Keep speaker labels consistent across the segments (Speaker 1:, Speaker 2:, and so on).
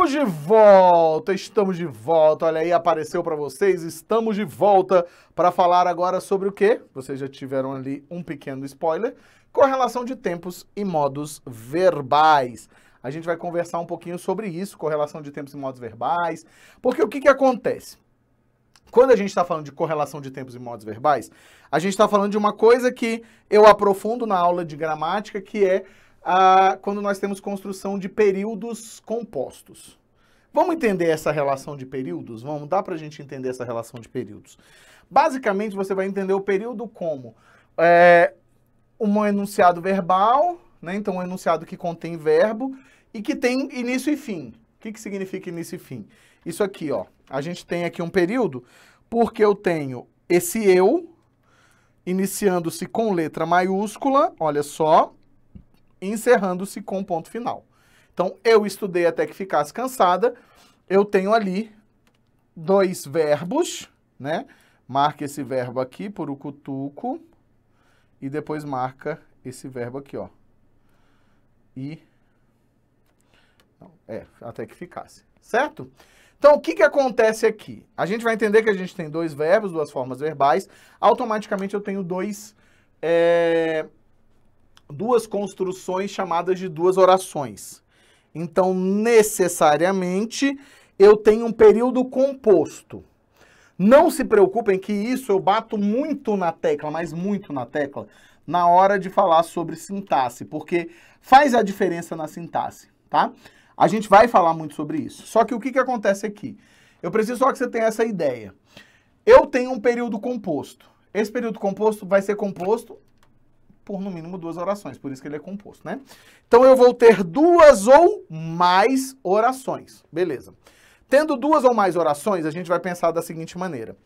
Speaker 1: Estamos de volta, olha aí, apareceu para vocês, estamos de volta para falar agora sobre o quê? Vocês já tiveram ali um pequeno spoiler, correlação de tempos e modos verbais. A gente vai conversar um pouquinho sobre isso, correlação de tempos e modos verbais, porque o que acontece? Quando a gente está falando de correlação de tempos e modos verbais, a gente está falando de uma coisa que eu aprofundo na aula de gramática, que é quando nós temos construção de períodos compostos. Vamos entender essa relação de períodos? Vamos dar para a gente entender essa relação de períodos. Basicamente, você vai entender o período como um enunciado verbal, né? Então, um enunciado que contém verbo e que tem início e fim. O que significa início e fim? Isso aqui, ó. A gente tem aqui um período porque eu tenho esse eu iniciando-se com letra maiúscula, olha só, encerrando-se com ponto final. Então, eu estudei até que ficasse cansada, eu tenho ali dois verbos, né? Marca esse verbo aqui, purucutuco, e depois marca esse verbo aqui, ó. Até que ficasse, certo? Então, o que acontece aqui? A gente vai entender que a gente tem dois verbos, duas formas verbais, automaticamente eu tenho duas construções chamadas de duas orações. Então, necessariamente, eu tenho um período composto. Não se preocupem que isso eu bato muito na tecla, mas muito na tecla, na hora de falar sobre sintaxe, porque faz a diferença na sintaxe, tá? A gente vai falar muito sobre isso. Só que o que acontece aqui? Eu preciso só que você tenha essa ideia. Eu tenho um período composto. Esse período composto vai ser composto por no mínimo duas orações, por isso que ele é composto, né? Então eu vou ter duas ou mais orações, beleza. Tendo duas ou mais orações, a gente vai pensar da seguinte maneira.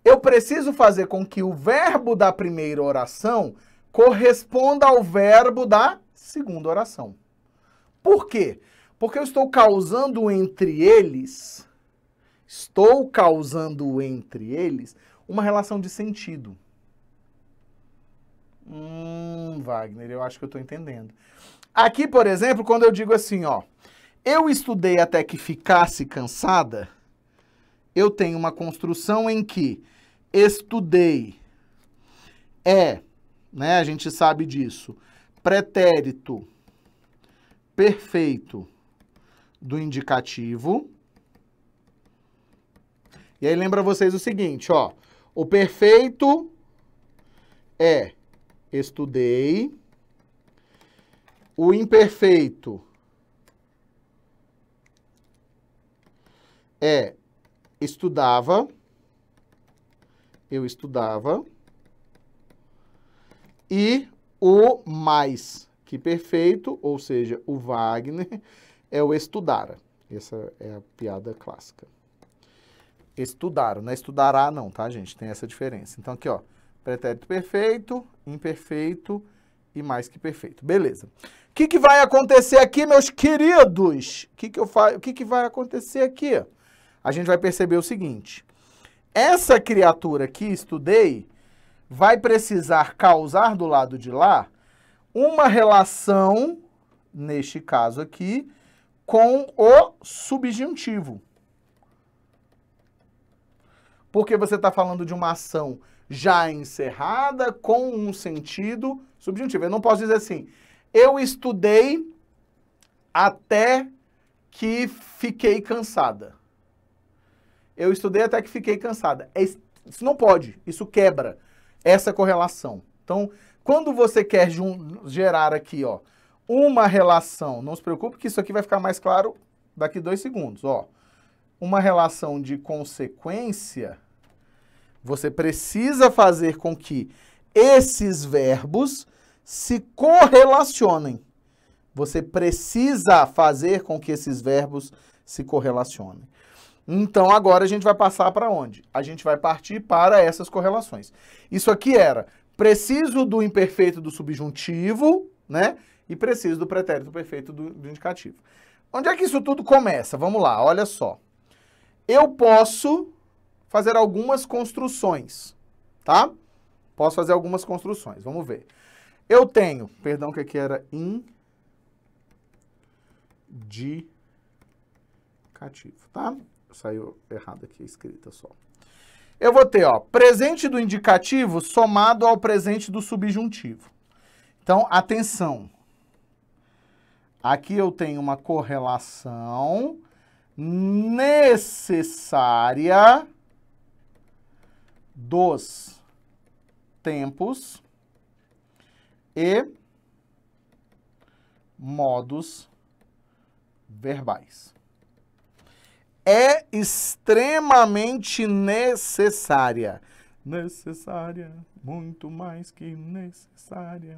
Speaker 1: Eu preciso fazer com que o verbo da primeira oração corresponda ao verbo da segunda oração. Por quê? Porque eu estou causando entre eles uma relação de sentido. Wagner, eu acho que eu estou entendendo. Aqui, por exemplo, quando eu digo assim, ó, eu estudei até que ficasse cansada, eu tenho uma construção em que estudei né, a gente sabe disso, pretérito perfeito do indicativo. E aí lembra vocês o seguinte, ó, o perfeito é estudei, o imperfeito é estudava, eu estudava, e o mais que perfeito, ou seja, o Wagner, é o estudara. Essa é a piada clássica. Estudaram, não é estudará não, tá, gente? Tem essa diferença. Então aqui, ó, pretérito perfeito, imperfeito e mais que perfeito. Beleza. O que vai acontecer aqui, meus queridos? O que vai acontecer aqui? A gente vai perceber o seguinte. Essa criatura que estudei vai precisar causar do lado de lá uma relação, neste caso aqui, com o subjuntivo. Porque você está falando de uma ação já encerrada com um sentido subjuntivo. Eu não posso dizer assim, eu estudei até que fiquei cansada. Eu estudei até que fiquei cansada. Isso não pode, isso quebra essa correlação. Então, quando você quer gerar aqui, ó, uma relação, não se preocupe que isso aqui vai ficar mais claro daqui 2 segundos, ó. Uma relação de consequência, você precisa fazer com que esses verbos se correlacionem. Você precisa fazer com que esses verbos se correlacionem. Então, agora a gente vai passar para onde? A gente vai partir para essas correlações. Isso aqui era preciso do imperfeito do subjuntivo, né? E preciso do pretérito perfeito do indicativo. Onde é que isso tudo começa? Vamos lá, olha só. Eu posso fazer algumas construções, tá? Posso fazer algumas construções, vamos ver. Eu tenho, perdão que aqui era indicativo, tá? Saiu errado aqui a escrita só. Eu vou ter, ó, presente do indicativo somado ao presente do subjuntivo. Então, atenção. Aqui eu tenho uma correlação necessária dos tempos e modos verbais. É extremamente necessária. Necessária, muito mais que necessária.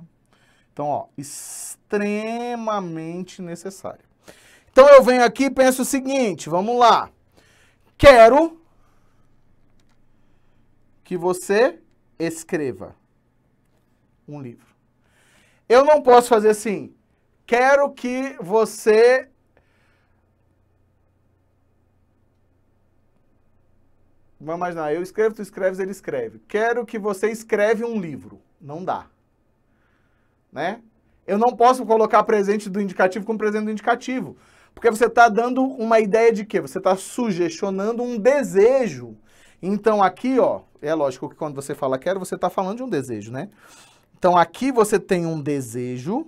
Speaker 1: Então, ó, extremamente necessária. Então, eu venho aqui e penso o seguinte, vamos lá. Quero que você escreva um livro. Eu não posso fazer assim, quero que você... Vamos imaginar, eu escrevo, tu escreves, ele escreve. Quero que você escreve um livro. Não dá. Né? Eu não posso colocar presente do indicativo como presente do indicativo. Porque você está dando uma ideia de quê? Você está sugestionando um desejo. Então aqui, ó, é lógico que quando você fala quero, você está falando de um desejo, né? Então aqui você tem um desejo.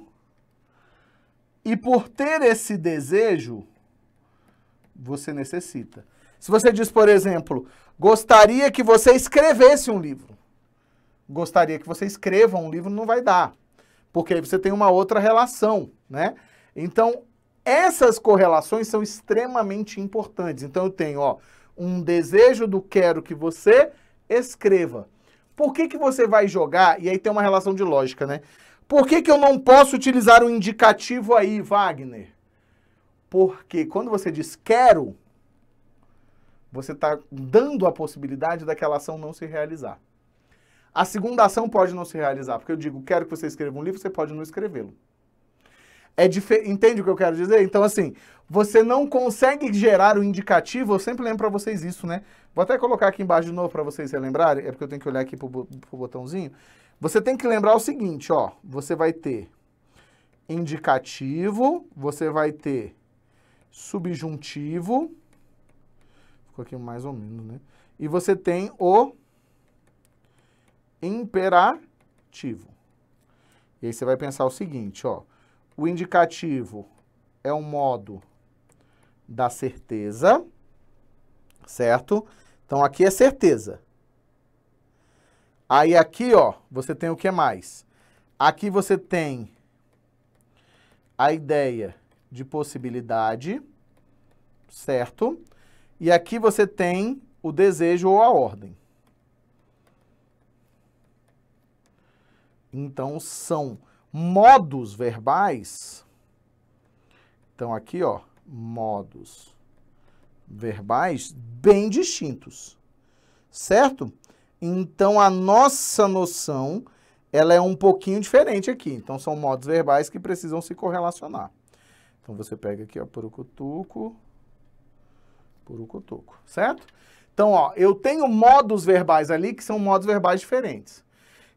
Speaker 1: E por ter esse desejo, você necessita. Se você diz, por exemplo, gostaria que você escrevesse um livro. Gostaria que você escreva um livro, não vai dar. Porque aí você tem uma outra relação, né? Então, essas correlações são extremamente importantes. Então, eu tenho, ó, um desejo do quero que você escreva. Por que que você vai jogar? E aí tem uma relação de lógica, né? Por que que eu não posso utilizar o indicativo aí, Wagner? Porque quando você diz quero, você está dando a possibilidade daquela ação não se realizar. A segunda ação pode não se realizar, porque eu digo, quero que você escreva um livro, você pode não escrevê-lo. Entende o que eu quero dizer? Então, assim, você não consegue gerar o indicativo, eu sempre lembro para vocês isso, né? Vou até colocar aqui embaixo de novo para vocês relembrarem, é porque eu tenho que olhar aqui pro botãozinho. Você tem que lembrar o seguinte, ó, você vai ter indicativo, você vai ter subjuntivo, ficou aqui mais ou menos, né? E você tem o imperativo. E aí você vai pensar o seguinte, ó. O indicativo é um modo da certeza, certo? Então aqui é certeza. Aí aqui, ó, você tem o que mais? Aqui você tem a ideia de possibilidade, certo? E aqui você tem o desejo ou a ordem. Então, são modos verbais. Então, aqui, ó, modos verbais bem distintos, certo? Então, a nossa noção, ela é um pouquinho diferente aqui. Então, são modos verbais que precisam se correlacionar. Então, você pega aqui, ó, purucutuco, purucutuco, certo? Então, ó, eu tenho modos verbais ali que são modos verbais diferentes.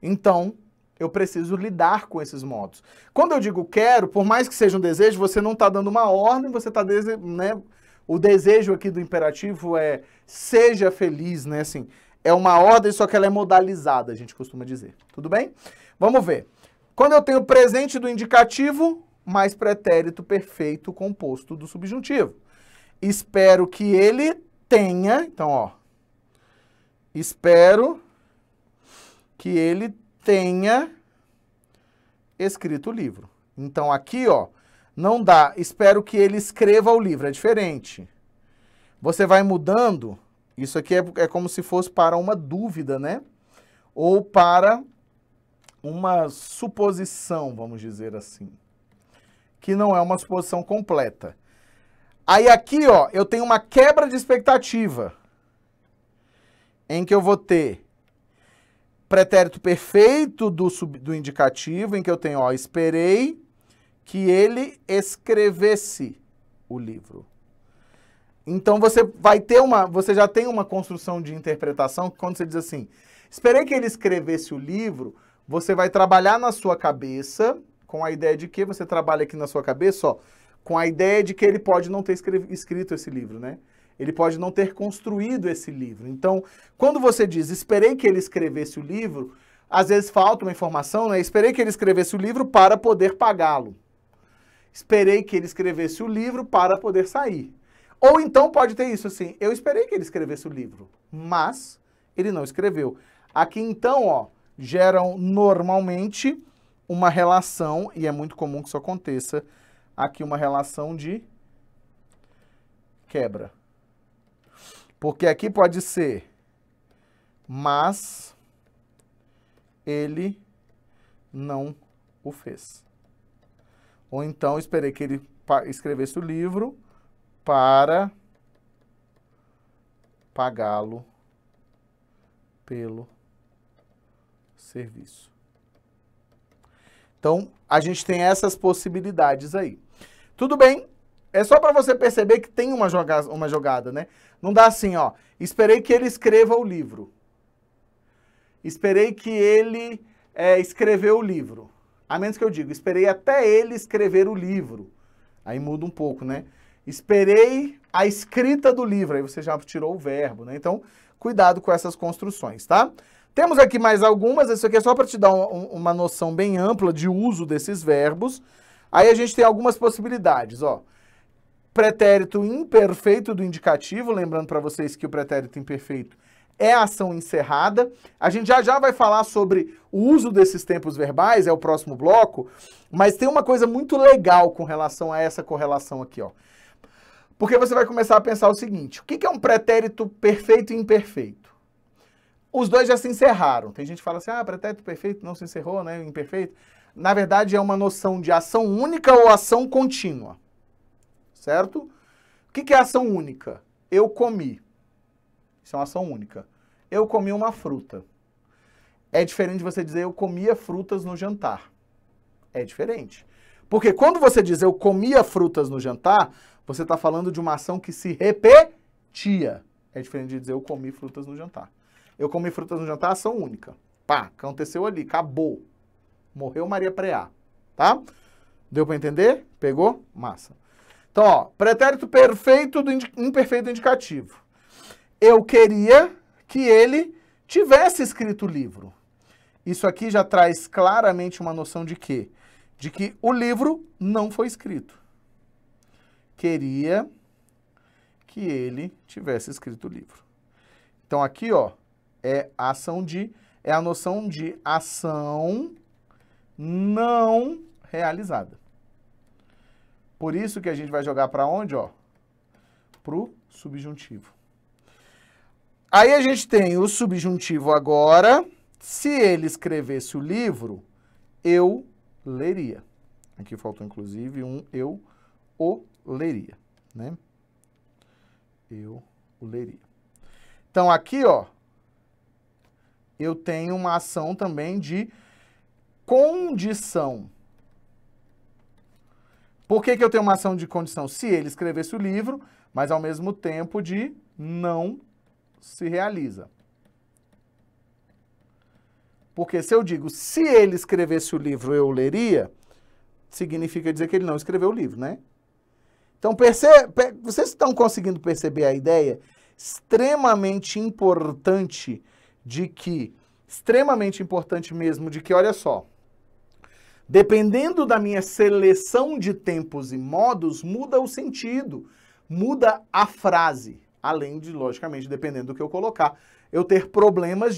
Speaker 1: Então, eu preciso lidar com esses modos. Quando eu digo quero, por mais que seja um desejo, você não está dando uma ordem, você está, né? O desejo aqui do imperativo é seja feliz, né? Assim, é uma ordem, só que ela é modalizada, a gente costuma dizer. Tudo bem? Vamos ver. Quando eu tenho presente do indicativo, mais pretérito perfeito composto do subjuntivo. Espero que ele tenha, então, ó, espero que ele tenha escrito o livro. Então, aqui, ó, não dá, espero que ele escreva o livro, é diferente. Você vai mudando, isso aqui é como se fosse para uma dúvida, né? Ou para uma suposição, vamos dizer assim. Que não é uma suposição completa. Aí aqui, ó, eu tenho uma quebra de expectativa. Em que eu vou ter pretérito perfeito do indicativo, em que eu tenho, ó, esperei que ele escrevesse o livro. Então você vai ter você já tem uma construção de interpretação que quando você diz assim, esperei que ele escrevesse o livro, você vai trabalhar na sua cabeça, com a ideia de que você trabalha aqui na sua cabeça, ó, com a ideia de que ele pode não ter escrito esse livro, né? Ele pode não ter construído esse livro. Então, quando você diz, esperei que ele escrevesse o livro, às vezes falta uma informação, né? Esperei que ele escrevesse o livro para poder pagá-lo. Esperei que ele escrevesse o livro para poder sair. Ou então pode ter isso assim, eu esperei que ele escrevesse o livro, mas ele não escreveu. Aqui então, ó, geram normalmente uma relação, e é muito comum que isso aconteça, aqui uma relação de quebra. Porque aqui pode ser, mas ele não o fez. Ou então esperei que ele escrevesse o livro para pagá-lo pelo serviço. Então, a gente tem essas possibilidades aí. Tudo bem, é só para você perceber que tem uma jogada, né? Não dá assim, ó, esperei que ele escreva o livro. Esperei que ele escreveu o livro. A menos que eu diga, esperei até ele escrever o livro. Aí muda um pouco, né? Esperei a escrita do livro, aí você já tirou o verbo, né? Então, cuidado com essas construções, tá? Temos aqui mais algumas, isso aqui é só para te dar uma noção bem ampla de uso desses verbos. Aí a gente tem algumas possibilidades, ó. Pretérito imperfeito do indicativo, lembrando para vocês que o pretérito imperfeito é a ação encerrada. A gente já vai falar sobre o uso desses tempos verbais, é o próximo bloco, mas tem uma coisa muito legal com relação a essa correlação aqui, ó. Porque você vai começar a pensar o seguinte, o que é um pretérito perfeito e imperfeito? Os dois já se encerraram. Tem gente que fala assim, pretérito perfeito não se encerrou, né, imperfeito. Na verdade, é uma noção de ação única ou ação contínua, certo? O que é ação única? Eu comi. Isso é uma ação única. Eu comi uma fruta. É diferente de você dizer eu comia frutas no jantar. É diferente. Porque quando você diz eu comia frutas no jantar, você está falando de uma ação que se repetia. É diferente de dizer eu comi frutas no jantar. Eu comi frutas no jantar, ação única. Pá, aconteceu ali, acabou. Morreu Maria Preá, tá? Deu para entender? Pegou? Massa. Então, ó, pretérito perfeito do imperfeito do indicativo. Eu queria que ele tivesse escrito o livro. Isso aqui já traz claramente uma noção de quê? De que o livro não foi escrito. Queria que ele tivesse escrito o livro. Então aqui, ó, é a noção de ação não realizada. Por isso que a gente vai jogar para onde, ó? Pro subjuntivo. Aí a gente tem o subjuntivo agora. Se ele escrevesse o livro, eu leria. Aqui faltou inclusive um eu o leria, né? Eu o leria. Então aqui, ó, eu tenho uma ação também de condição. Por que eu tenho uma ação de condição? Se ele escrevesse o livro, mas ao mesmo tempo de não se realiza. Porque se eu digo, se ele escrevesse o livro, eu leria, significa dizer que ele não escreveu o livro, né? Então, vocês estão conseguindo perceber a ideia extremamente importante mesmo, de que, olha só, dependendo da minha seleção de tempos e modos, muda o sentido, muda a frase, além de, logicamente, dependendo do que eu colocar, eu ter problemas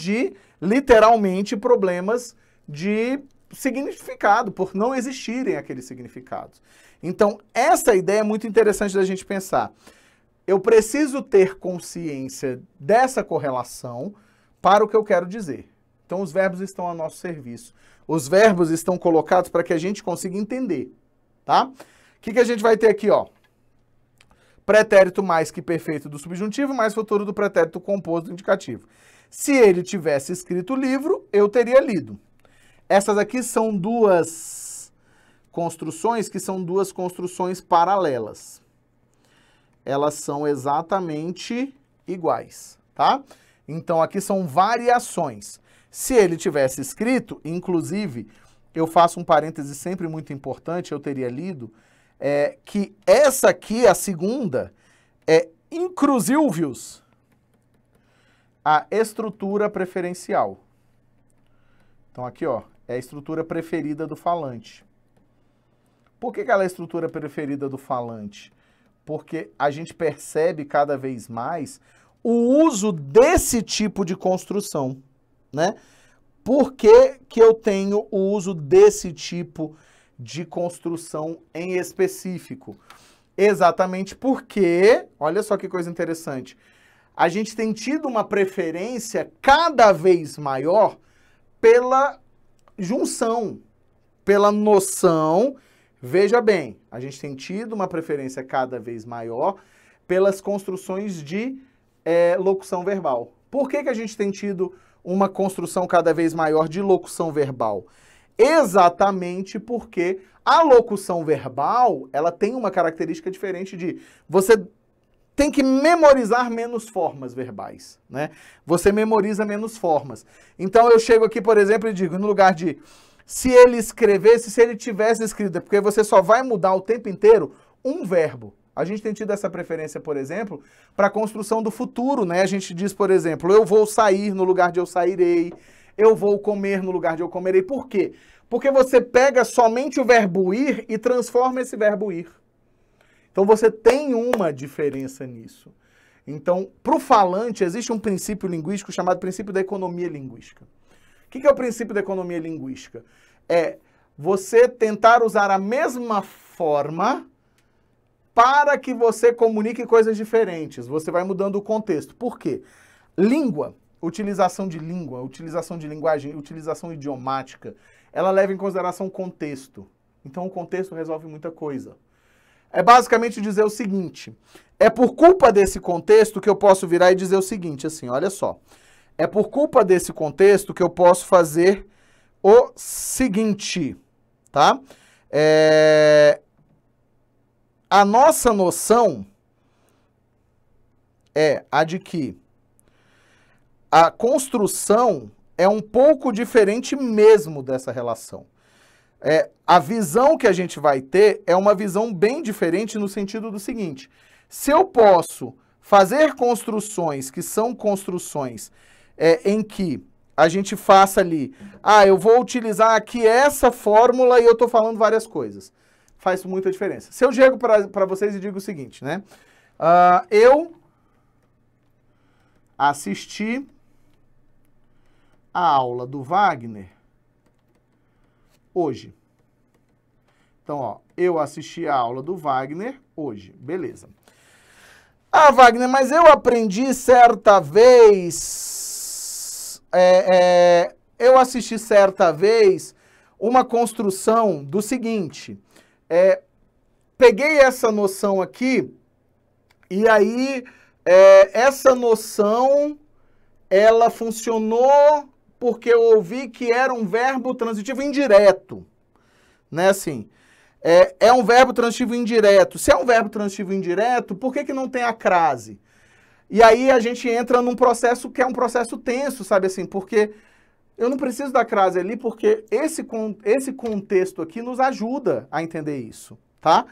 Speaker 1: literalmente, problemas de significado, por não existirem aqueles significados. Então, essa ideia é muito interessante da gente pensar. Eu preciso ter consciência dessa correlação para o que eu quero dizer. Então, os verbos estão a nosso serviço. Os verbos estão colocados para que a gente consiga entender, tá? O que a gente vai ter aqui, ó? Pretérito mais que perfeito do subjuntivo, mais futuro do pretérito composto do indicativo. Se ele tivesse escrito o livro, eu teria lido. Essas aqui são duas construções que são duas construções paralelas. Elas são exatamente iguais, tá? Então, aqui são variações. Se ele tivesse escrito, inclusive, eu faço um parêntese sempre muito importante, eu teria lido, que essa aqui, a segunda, é inclusivius, a estrutura preferencial. Então aqui, ó, é a estrutura preferida do falante. Por que ela é a estrutura preferida do falante? Porque a gente percebe cada vez mais o uso desse tipo de construção, né? Por que que eu tenho o uso desse tipo de construção em específico? Exatamente porque, olha só que coisa interessante, a gente tem tido uma preferência cada vez maior pela junção, pela noção. Veja bem, a gente tem tido uma preferência cada vez maior pelas construções de locução verbal. Por que que a gente tem tido uma construção cada vez maior de locução verbal? Exatamente porque a locução verbal, ela tem uma característica diferente de você tem que memorizar menos formas verbais, né? Você memoriza menos formas. Então eu chego aqui, por exemplo, e digo, no lugar de se ele escrevesse, se ele tivesse escrito, porque você só vai mudar o tempo inteiro um verbo. A gente tem tido essa preferência, por exemplo, para a construção do futuro, né? A gente diz, por exemplo, eu vou sair no lugar de eu sairei, eu vou comer no lugar de eu comerei. Por quê? Porque você pega somente o verbo ir e transforma esse verbo ir. Então você tem uma diferença nisso. Então, para o falante, existe um princípio linguístico chamado princípio da economia linguística. O que é o princípio da economia linguística? É você tentar usar a mesma forma para que você comunique coisas diferentes. Você vai mudando o contexto. Por quê? Língua, utilização de linguagem, utilização idiomática, ela leva em consideração o contexto. Então o contexto resolve muita coisa. É basicamente dizer o seguinte, é por culpa desse contexto que eu posso virar e dizer o seguinte, assim, olha só. É por culpa desse contexto que eu posso fazer o seguinte, tá? A nossa noção é a de que a construção é um pouco diferente mesmo dessa relação. A visão que a gente vai ter é uma visão bem diferente no sentido do seguinte, se eu posso fazer construções que são construções em que a gente faça ali, eu vou utilizar aqui essa fórmula e eu estou falando várias coisas. Faz muita diferença. Se eu chego para vocês e digo o seguinte, né? Eu assisti a aula do Wagner hoje. Então, ó, eu assisti a aula do Wagner hoje. Beleza. Wagner, mas eu aprendi certa vez... eu assisti certa vez uma construção do seguinte... peguei essa noção aqui, e aí essa noção, ela funcionou porque eu ouvi que era um verbo transitivo indireto, né, assim, é um verbo transitivo indireto. Se é um verbo transitivo indireto, por que não tem a crase? E aí a gente entra num processo que é um processo tenso, sabe assim, porque... eu não preciso da crase ali, porque esse contexto aqui nos ajuda a entender isso, tá?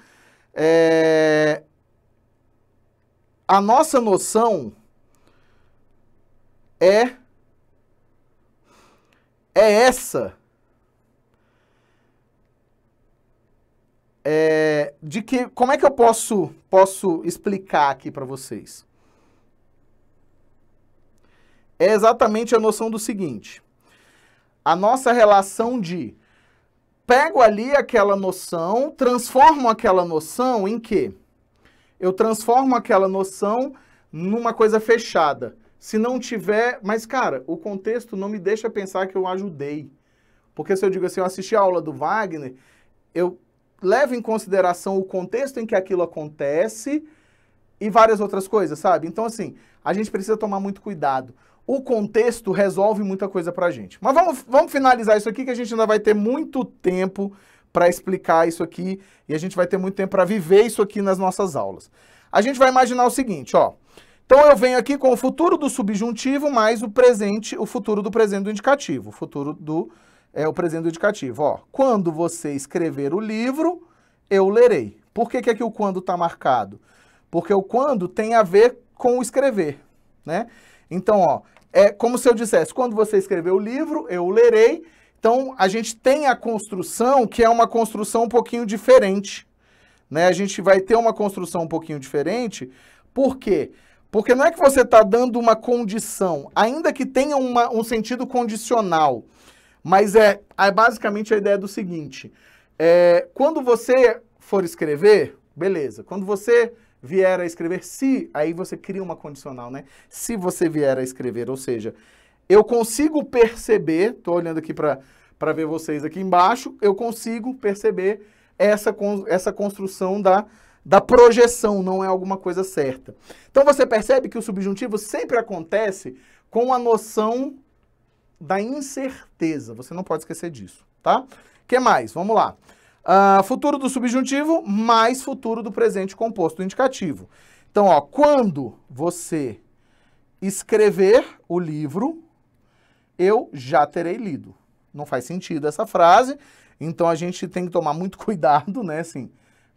Speaker 1: A nossa noção é essa, de que, como é que eu posso explicar aqui para vocês? É exatamente a noção do seguinte, a nossa relação de pego ali aquela noção, transformo aquela noção em quê? Eu transformo aquela noção numa coisa fechada. Se não tiver... mas, cara, o contexto não me deixa pensar que eu ajudei. Porque se eu digo assim, eu assisti a aula do Wagner, eu levo em consideração o contexto em que aquilo acontece e várias outras coisas, sabe? Então, assim, a gente precisa tomar muito cuidado. O contexto resolve muita coisa pra gente. Mas vamos finalizar isso aqui, que a gente ainda vai ter muito tempo para explicar isso aqui e a gente vai ter muito tempo para viver isso aqui nas nossas aulas. A gente vai imaginar o seguinte, ó. Então eu venho aqui com o futuro do subjuntivo mais o presente, o futuro do presente do indicativo. O futuro do o presente do indicativo, ó. Quando você escrever o livro, eu lerei. Por que que aqui o quando está marcado? Porque o quando tem a ver com o escrever, né? Então, ó, é como se eu dissesse, quando você escrever o livro, eu o lerei. Então, a gente tem a construção, que é uma construção um pouquinho diferente, né? A gente vai ter uma construção um pouquinho diferente. Por quê? Porque não é que você está dando uma condição, ainda que tenha um sentido condicional, mas é basicamente a ideia do seguinte, quando você for escrever, beleza, quando você vier a escrever, se, aí você cria uma condicional, né? Se você vier a escrever, ou seja, eu consigo perceber, estou olhando aqui para ver vocês aqui embaixo, eu consigo perceber essa construção da projeção, não é alguma coisa certa. Então você percebe que o subjuntivo sempre acontece com a noção da incerteza. Você não pode esquecer disso, tá? O que mais? Vamos lá. Futuro do subjuntivo mais futuro do presente composto indicativo. Então, ó, quando você escrever o livro, eu já terei lido. Não faz sentido essa frase, então a gente tem que tomar muito cuidado, né, assim,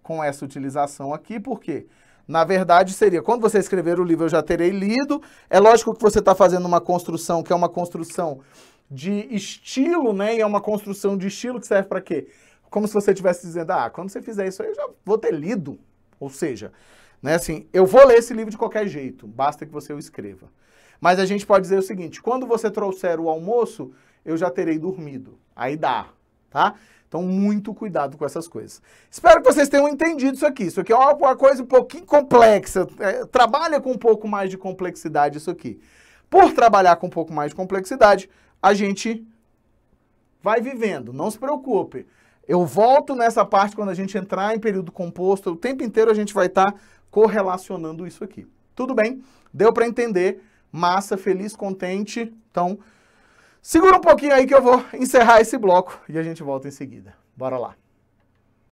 Speaker 1: com essa utilização aqui, porque, na verdade, seria, quando você escrever o livro, eu já terei lido. É lógico que você está fazendo uma construção, que é uma construção de estilo, né, e é uma construção de estilo que serve para quê? Como se você estivesse dizendo, quando você fizer isso aí, eu já vou ter lido. Ou seja, né, assim, eu vou ler esse livro de qualquer jeito, basta que você o escreva. Mas a gente pode dizer o seguinte, quando você trouxer o almoço, eu já terei dormido. Aí dá, tá? Então, muito cuidado com essas coisas. Espero que vocês tenham entendido isso aqui. Isso aqui é uma coisa um pouquinho complexa. Trabalha com um pouco mais de complexidade isso aqui. Por trabalhar com um pouco mais de complexidade, a gente vai vivendo. Não se preocupe. Eu volto nessa parte quando a gente entrar em período composto. O tempo inteiro a gente vai estar correlacionando isso aqui. Tudo bem? Deu para entender? Massa, feliz, contente. Então, segura um pouquinho aí que eu vou encerrar esse bloco e a gente volta em seguida. Bora lá.